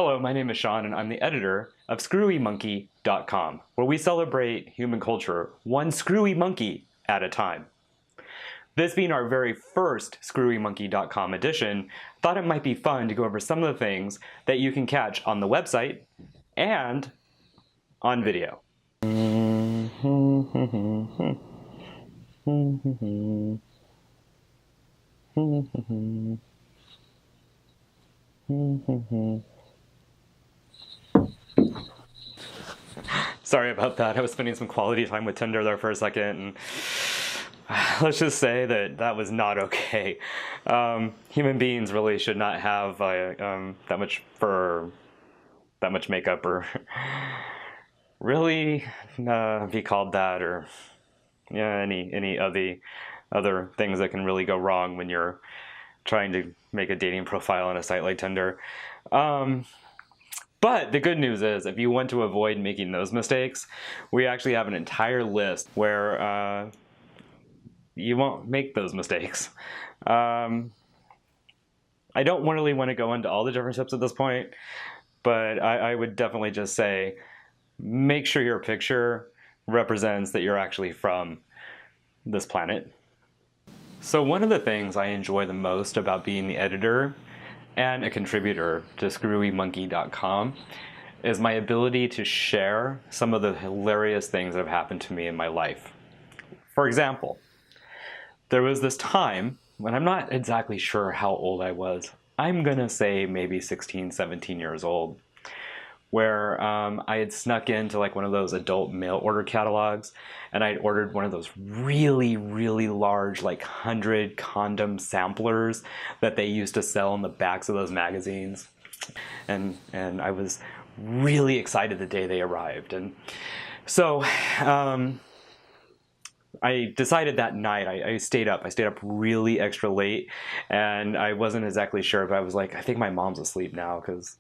Hello, my name is Shawn, and I'm the editor of ScrewyMonkey.com, where we celebrate human culture one screwy monkey at a time. This being our very first ScrewyMonkey.com edition, thought it might be fun to go over some of the things that you can catch on the website and on video. Sorry about that. I was spending some quality time with Tinder there for a second, and let's just say that that was not okay. Human beings really should not have that much fur, that much makeup, or really be called that, or any of the other things that can really go wrong when you're trying to make a dating profile on a site like Tinder. But the good news is, if you want to avoid making those mistakes, we actually have an entire list where you won't make those mistakes. I don't really want to go into all the different tips at this point, but I would definitely just say, make sure your picture represents that you're actually from this planet. So one of the things I enjoy the most about being the editor and a contributor to ScrewyMonkey.com is my ability to share some of the hilarious things that have happened to me in my life. For example, there was this time when I'm not exactly sure how old I was. I'm gonna say maybe 16, 17 years old, where I had snuck into like one of those adult mail order catalogs, and I'd ordered one of those really, really large, like 100 condom samplers that they used to sell in the backs of those magazines. And I was really excited the day they arrived. And so I decided that night, I stayed up really extra late, and I wasn't exactly sure, but I was like, I think my mom's asleep now, because,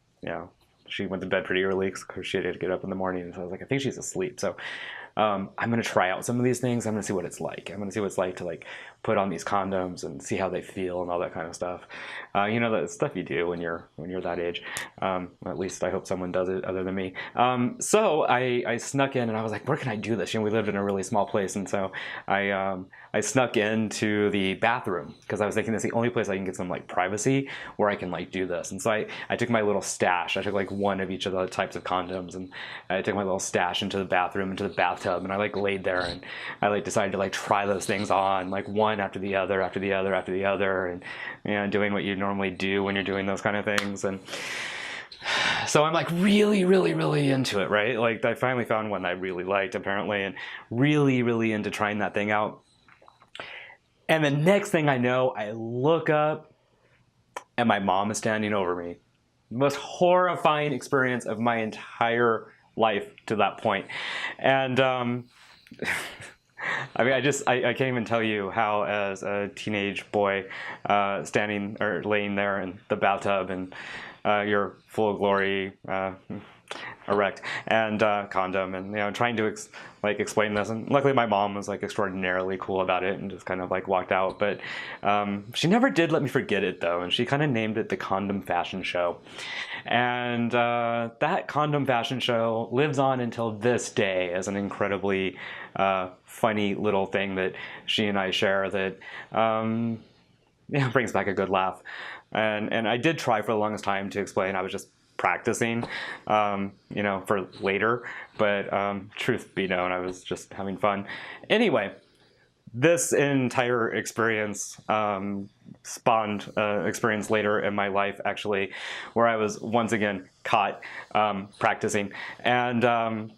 she went to bed pretty early because she had to get up in the morning. So I was like, I think she's asleep. So I'm going to try out some of these things. I'm going to see what it's like. I'm going to see what it's like to like put on these condoms and see how they feel and all that kind of stuff. The stuff you do when you're that age. At least I hope someone does it other than me. So I snuck in, and I was like, where can I do this? We lived in a really small place, and so I snuck into the bathroom because I was thinking that's the only place I can get some like privacy where I can like do this. And so I took my little stash. I took like one of each of the types of condoms, and I took my little stash into the bathroom, into the bathtub, and I like laid there, and I like decided to like try those things on, like one after the other, after the other, after the other, and doing what you normally do when you're doing those kind of things. And so I'm like really, really, really into it, right? Like I finally found one I really liked, apparently, and really, really into trying that thing out. And the next thing I know, I look up, and my mom is standing over me. The most horrifying experience of my entire life to that point. And I mean, I can't even tell you how, as a teenage boy, standing or laying there in the bathtub, and you're full of glory, erect, and condom, and trying to explain this. And luckily my mom was like extraordinarily cool about it and just kind of like walked out. But she never did let me forget it, though, and she kind of named it the Condom Fashion Show. And that condom fashion show lives on until this day as an incredibly funny little thing that she and I share that brings back a good laugh. And I did try for the longest time to explain I was just practicing, for later, but truth be known, I was just having fun. Anyway, this entire experience spawned experience later in my life, actually, where I was once again caught practicing. And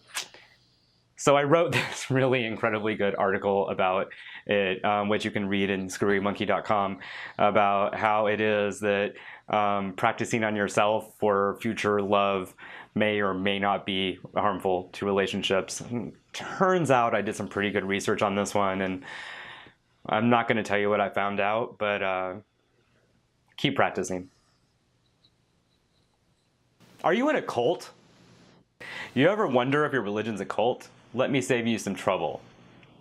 so I wrote this really incredibly good article about it, which you can read in ScrewyMonkey.com, about how it is that practicing on yourself for future love may or may not be harmful to relationships. And turns out I did some pretty good research on this one, and I'm not going to tell you what I found out, but keep practicing. Are you in a cult? You ever wonder if your religion's a cult? Let me save you some trouble.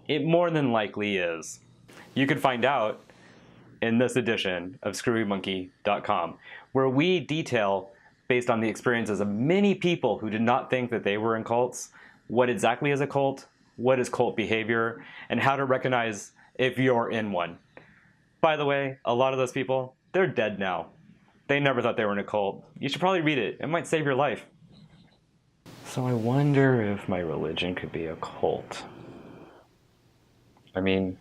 It more than likely is. You can find out in this edition of ScrewyMonkey.com, where we detail based on the experiences of many people who did not think that they were in cults, what exactly is a cult, what is cult behavior, and how to recognize if you're in one. By the way, a lot of those people, they're dead now. They never thought they were in a cult. You should probably read it. It might save your life. So I wonder if my religion could be a cult. I mean,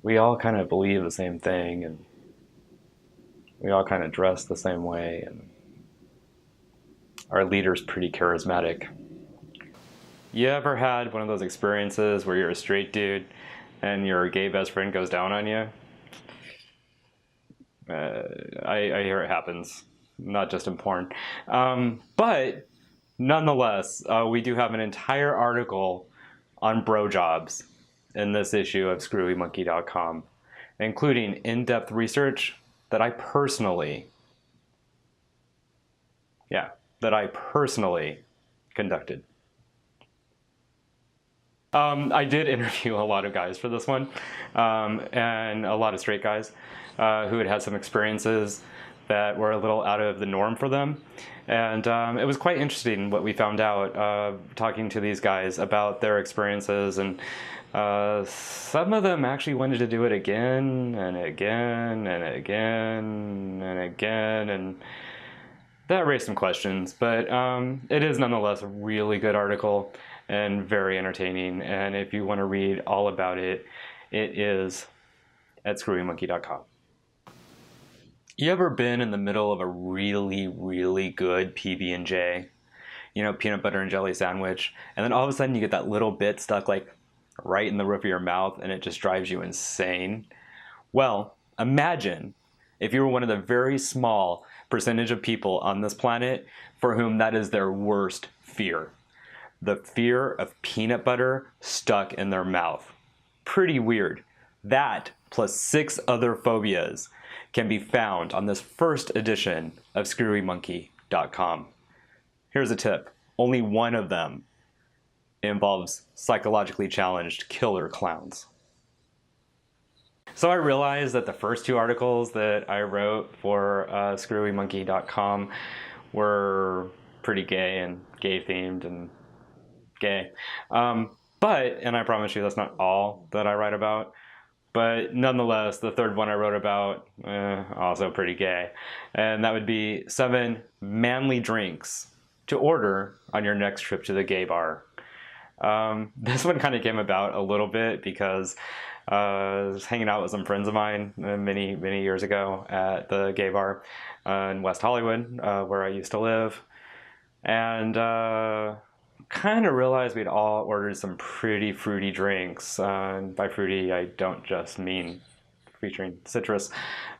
we all kind of believe the same thing, and we all kind of dress the same way, and our leader's pretty charismatic. You ever had one of those experiences where you're a straight dude and your gay best friend goes down on you? I hear it happens, not just in porn. But nonetheless, we do have an entire article on bro jobs in this issue of ScrewyMonkey.com, including in-depth research that I personally conducted. I did interview a lot of guys for this one, and a lot of straight guys who had had some experiences that were a little out of the norm for them. And it was quite interesting what we found out talking to these guys about their experiences. And some of them actually wanted to do it again and again and again and again. And that raised some questions. But it is nonetheless a really good article and very entertaining. And if you want to read all about it, it is at ScrewyMonkey.com. You ever been in the middle of a really, really good PB&J, you know, peanut butter and jelly sandwich, and then all of a sudden you get that little bit stuck like right in the roof of your mouth and it just drives you insane? Well, imagine if you were one of the very small percentage of people on this planet for whom that is their worst fear. The fear of peanut butter stuck in their mouth. Pretty weird. That plus 6 other phobias can be found on this first edition of ScrewyMonkey.com. Here's a tip. Only one of them involves psychologically challenged killer clowns. So I realized that the first 2 articles that I wrote for ScrewyMonkey.com were pretty gay and gay themed and gay. And I promise you that's not all that I write about. But nonetheless, the third one I wrote about, also pretty gay. And that would be 7 manly drinks to order on your next trip to the gay bar. This one kind of came about a little bit because I was hanging out with some friends of mine many, many years ago at the gay bar in West Hollywood, where I used to live. And kind of realized we'd all ordered some pretty fruity drinks. By fruity, I don't just mean featuring citrus.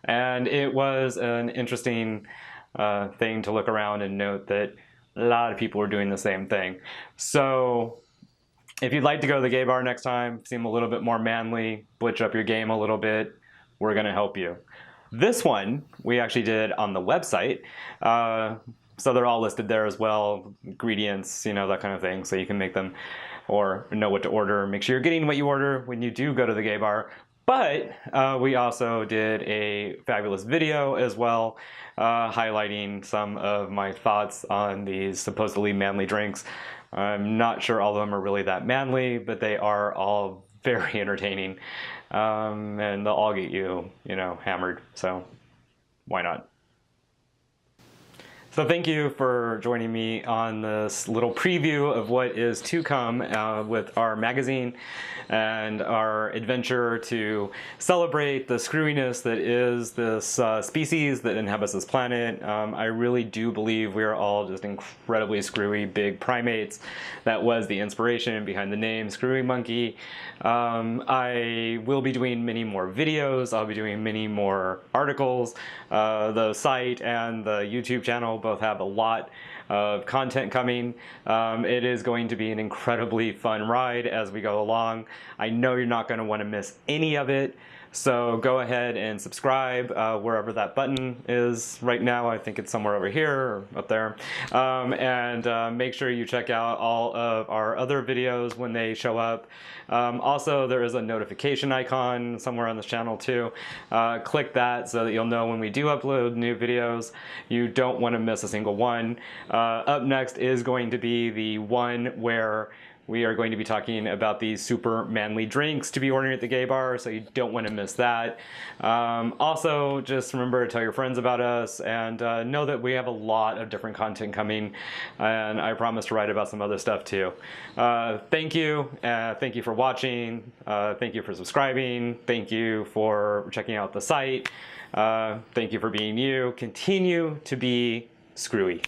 And it was an interesting thing to look around and note that a lot of people were doing the same thing. So if you'd like to go to the gay bar next time, seem a little bit more manly, butch up your game a little bit, we're going to help you. This one we actually did on the website. So they're all listed there as well, ingredients, you know, that kind of thing, so you can make them or know what to order. Make sure you're getting what you order when you do go to the gay bar. But we also did a fabulous video as well, highlighting some of my thoughts on these supposedly manly drinks. I'm not sure all of them are really that manly, but they are all very entertaining. And they'll all get you, you know, hammered, so why not? So thank you for joining me on this little preview of what is to come with our magazine and our adventure to celebrate the screwiness that is this species that inhabits this planet. I really do believe we are all just incredibly screwy big primates. That was the inspiration behind the name Screwy Monkey. I will be doing many more videos. I'll be doing many more articles. The site and the YouTube channel both have a lot of content coming. It is going to be an incredibly fun ride as we go along. I know you're not going to want to miss any of it. So go ahead and subscribe wherever that button is right now. I think it's somewhere over here or up there. And make sure you check out all of our other videos when they show up. Also, there is a notification icon somewhere on this channel too. Click that so that you'll know when we do upload new videos. You don't want to miss a single one. Up next is going to be the one where we are going to be talking about these super manly drinks to be ordering at the gay bar, so you don't want to miss that. Also, just remember to tell your friends about us, and know that we have a lot of different content coming, and I promise to write about some other stuff too. Thank you. Thank you for watching. Thank you for subscribing. Thank you for checking out the site. Thank you for being you. Continue to be screwy.